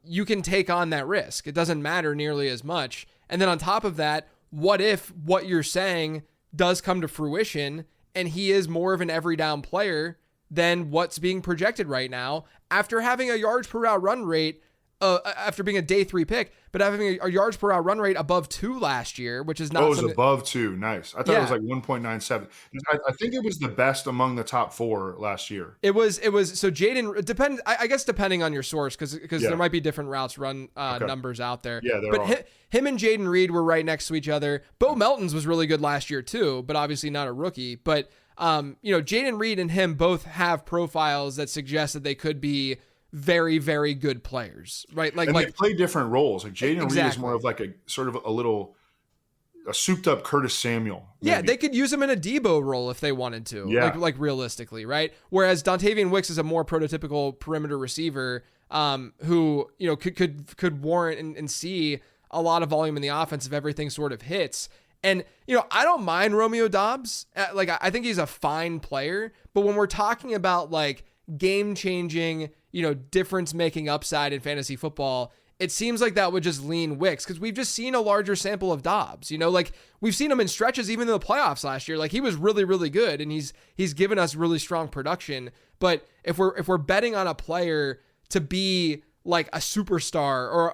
you can take on that risk. It doesn't matter nearly as much. And then on top of that, what if what you're saying does come to fruition and he is more of an every down player than what's being projected right now after having a yards per route run rate after being a day 3 pick, but having a yards per route run rate above 2 last year, which is not. It was above 2. Nice. I thought it was 1.97. I think it was the best among the top 4 last year. It was. So Jayden depends. I guess depending on your source, because there might be different routes run numbers out there. Yeah, but him and Jayden Reed were right next to each other. Bo Melton's was really good last year too, but obviously not a rookie. But Jayden Reed and him both have profiles that suggest that they could be very, very good players, right? And they play different roles. Like Jaden Reed is more of like a sort of a souped up Curtis Samuel. Maybe. Yeah, they could use him in a Debo role if they wanted to, like realistically, right? Whereas Dontayvion Wicks is a more prototypical perimeter receiver who, you know, could warrant and see a lot of volume in the offense if everything sort of hits. And, you know, I don't mind Romeo Doubs. Like, I think he's a fine player, but when we're talking about like game changing, you know, difference making upside in fantasy football, it seems like that would just lean Wicks, because we've just seen a larger sample of Doubs. You know, like we've seen him in stretches even in the playoffs last year. Like he was really, really good, and he's given us really strong production. But if we're betting on a player to be like a superstar or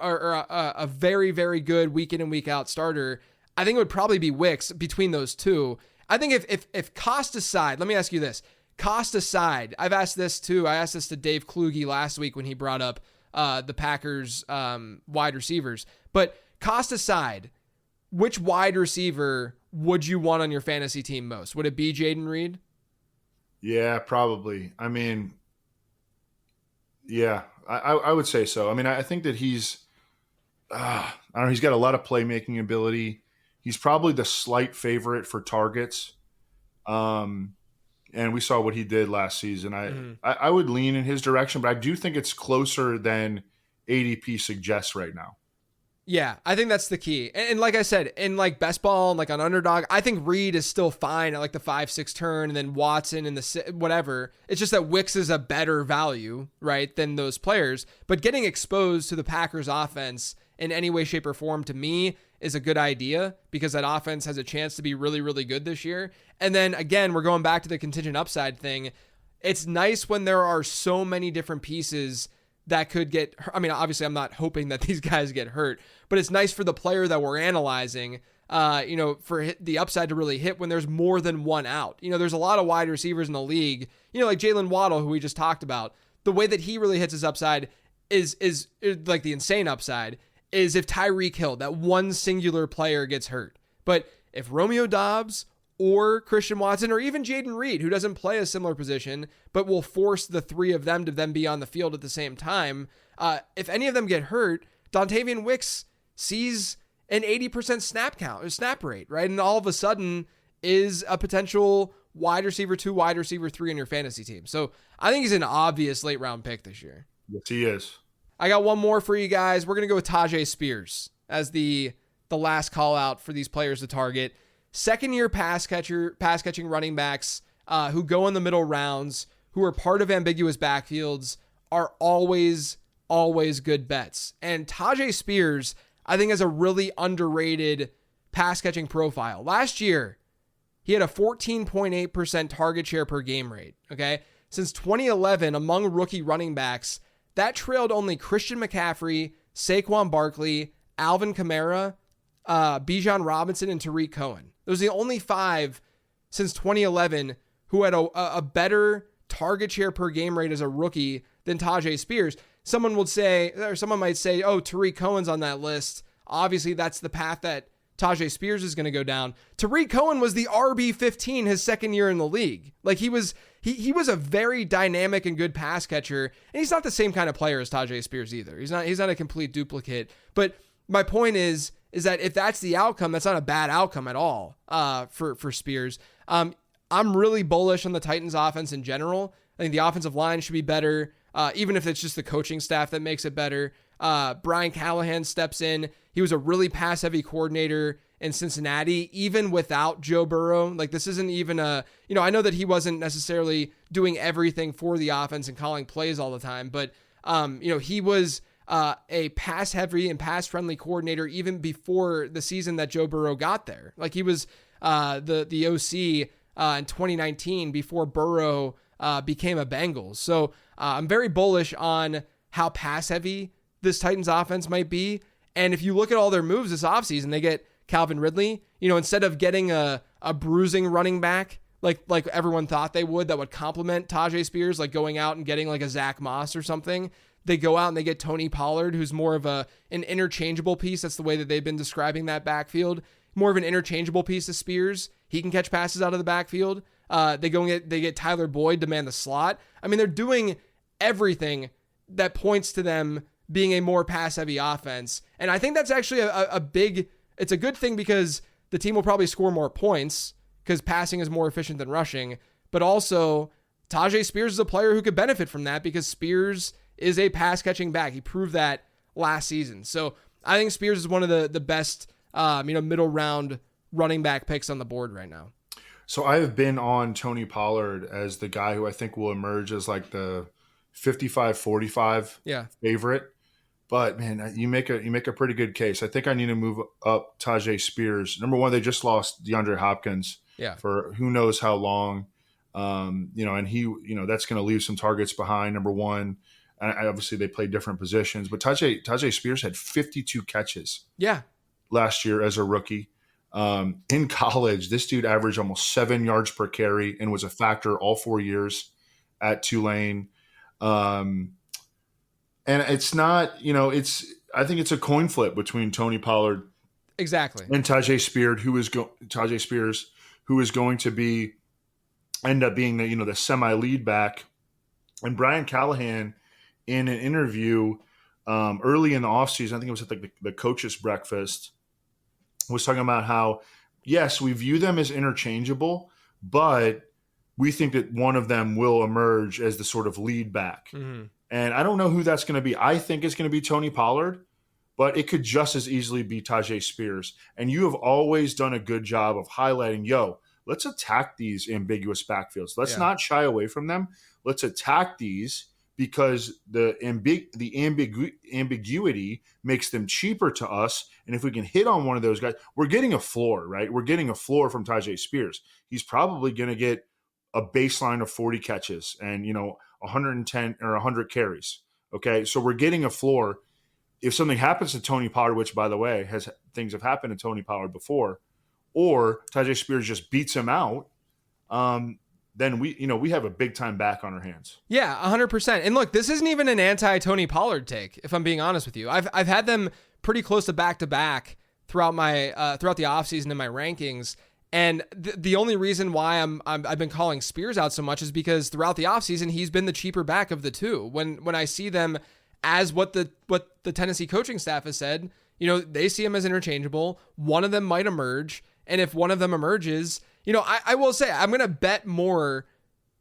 a very, very good week in and week out starter, I think it would probably be Wicks between those two. I think if cost aside, let me ask you this. Cost aside, I've asked this too. I asked this to Dave Kluge last week when he brought up the Packers wide receivers. But cost aside, which wide receiver would you want on your fantasy team most? Would it be Jaden Reed? Yeah, probably. I mean, yeah, I would say so. I mean, I think that he's I don't know, he's got a lot of playmaking ability. He's probably the slight favorite for targets. And we saw what he did last season. I would lean in his direction, but I do think it's closer than ADP suggests right now. Yeah, I think that's the key. And like I said, in like best ball and like on underdog, I think Reed is still fine at like the 5-6 turn, and then Watson and the whatever. It's just that Wicks is a better value, right, than those players. But getting exposed to the Packers offense in any way, shape, or form, to me, is a good idea, because that offense has a chance to be really, really good this year. And then again, we're going back to the contingent upside thing. It's nice when there are so many different pieces that could get, I mean, obviously I'm not hoping that these guys get hurt, but it's nice for the player that we're analyzing, you know, for the upside to really hit when there's more than one out. You know, there's a lot of wide receivers in the league, you know, like Jaylen Waddle, who we just talked about. The way that he really hits his upside is like the insane upside is if Tyreek Hill, that one singular player, gets hurt. But if Romeo Doubs or Christian Watson or even Jaden Reed, who doesn't play a similar position, but will force the three of them to then be on the field at the same time, if any of them get hurt, Dontayvion Wicks sees an 80% snap count or snap rate, right? And all of a sudden is a potential wide receiver 2, wide receiver 3 in your fantasy team. So I think he's an obvious late round pick this year. Yes, he is. I got one more for you guys. We're going to go with Tyjae Spears as the last call out for these players to target. Second-year pass catching running backs who go in the middle rounds, who are part of ambiguous backfields, are always good bets. And Tyjae Spears, I think, has a really underrated pass catching profile. Last year, he had a 14.8% target share per game rate. Okay, since 2011, among rookie running backs, that trailed only Christian McCaffrey, Saquon Barkley, Alvin Kamara, Bijan Robinson, and Tariq Cohen. Those are the only 5 since 2011 who had a better target share per game rate as a rookie than Tyjae Spears. Someone might say, oh, Tariq Cohen's on that list. Obviously, that's the path that Tyjae Spears is going to go down. Tariq Cohen was the RB15 his second year in the league. Like he was a very dynamic and good pass catcher, and he's not the same kind of player as Tyjae Spears either. He's not a complete duplicate. But my point is that if that's the outcome, that's not a bad outcome at all for Spears. I'm really bullish on the Titans offense in general. I think the offensive line should be better, even if it's just the coaching staff that makes it better. Brian Callahan steps in. He was a really pass-heavy coordinator in Cincinnati, even without Joe Burrow. Like, this isn't even I know that he wasn't necessarily doing everything for the offense and calling plays all the time, but, he was a pass-heavy and pass-friendly coordinator even before the season that Joe Burrow got there. Like, he was the OC in 2019 before Burrow became a Bengals. So I'm very bullish on how pass-heavy this Titans offense might be. And if you look at all their moves this offseason, they get Calvin Ridley, instead of getting a bruising running back like everyone thought they would, that would complement Tyjae Spears, like going out and getting like a Zach Moss or something. They go out and they get Tony Pollard, who's more of an interchangeable piece. That's the way that they've been describing that backfield. More of an interchangeable piece of Spears. He can catch passes out of the backfield. They get Tyler Boyd to man the slot. I mean, they're doing everything that points to them being a more pass-heavy offense. And I think that's actually it's a good thing because the team will probably score more points because passing is more efficient than rushing. But also, Tyjae Spears is a player who could benefit from that because Spears is a pass-catching back. He proved that last season. So I think Spears is one of the best middle round running back picks on the board right now. So I have been on Tony Pollard as the guy who I think will emerge as like the 55-45 favorite. But man, you make a pretty good case. I think I need to move up Tyjae Spears. Number one, they just lost DeAndre Hopkins for who knows how long. And he, that's going to leave some targets behind. Number one, and obviously they play different positions, but Tyjae Spears had 52 catches last year as a rookie. In college, this dude averaged almost 7 yards per carry and was a factor all 4 years at Tulane. And it's not, I think it's a coin flip between Tony Pollard and Tyjae Spears, who is going to end up being the semi-lead back. And Brian Callahan, in an interview early in the offseason, I think it was at the coach's breakfast, was talking about how, yes, we view them as interchangeable, but we think that one of them will emerge as the sort of lead back. Mm-hmm. And I don't know who that's going to be. I think it's going to be Tony Pollard, but it could just as easily be Tyjae Spears. And you have always done a good job of highlighting, let's attack these ambiguous backfields. Let's not shy away from them. Let's attack these because the ambiguity makes them cheaper to us. And if we can hit on one of those guys, we're getting a floor, right? We're getting a floor from Tyjae Spears. He's probably going to get a baseline of 40 catches and, 110 or 100 carries. Okay. So we're getting a floor. If something happens to Tony Pollard, which by the way, things have happened to Tony Pollard before, or Tyjae Spears just beats him out, then we have a big time back on our hands. Yeah, 100%. And look, this isn't even an anti-Tony Pollard take, if I'm being honest with you. I've had them pretty close to back throughout my throughout the offseason in my rankings. And the only reason why I've been calling Spears out so much is because throughout the offseason, he's been the cheaper back of the two. When I see them as what the Tennessee coaching staff has said, they see him as interchangeable. One of them might emerge. And if one of them emerges, I will say I'm going to bet more,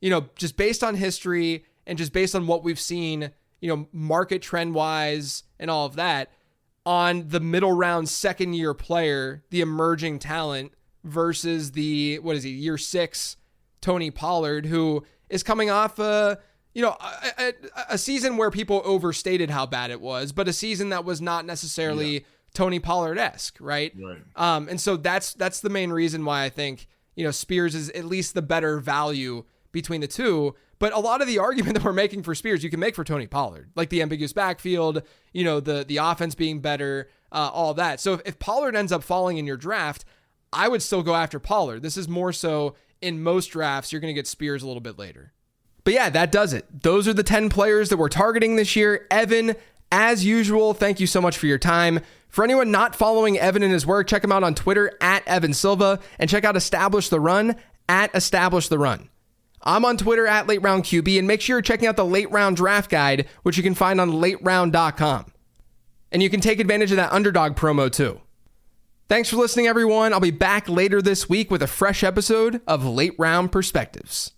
just based on history and just based on what we've seen, market trend wise and all of that, on the middle round second year player, the emerging talent versus the, year 6 Tony Pollard, who is coming off a season where people overstated how bad it was, but a season that was not necessarily Tony Pollard-esque, right? And so that's the main reason why I think, Spears is at least the better value between the two. But a lot of the argument that we're making for Spears, you can make for Tony Pollard, like the ambiguous backfield, the offense being better, all that. So if Pollard ends up falling in your draft, I would still go after Pollard. This is more so in most drafts, you're going to get Spears a little bit later. But yeah, that does it. Those are the 10 players that we're targeting this year. Evan, as usual, thank you so much for your time. For anyone not following Evan and his work, check him out on Twitter @Evan Silva and check out Establish the Run @Establish the Run. I'm on Twitter @LateRoundQB, and make sure you're checking out the Late Round Draft Guide, which you can find on lateround.com. And you can take advantage of that Underdog promo too. Thanks for listening, everyone. I'll be back later this week with a fresh episode of Late Round Perspectives.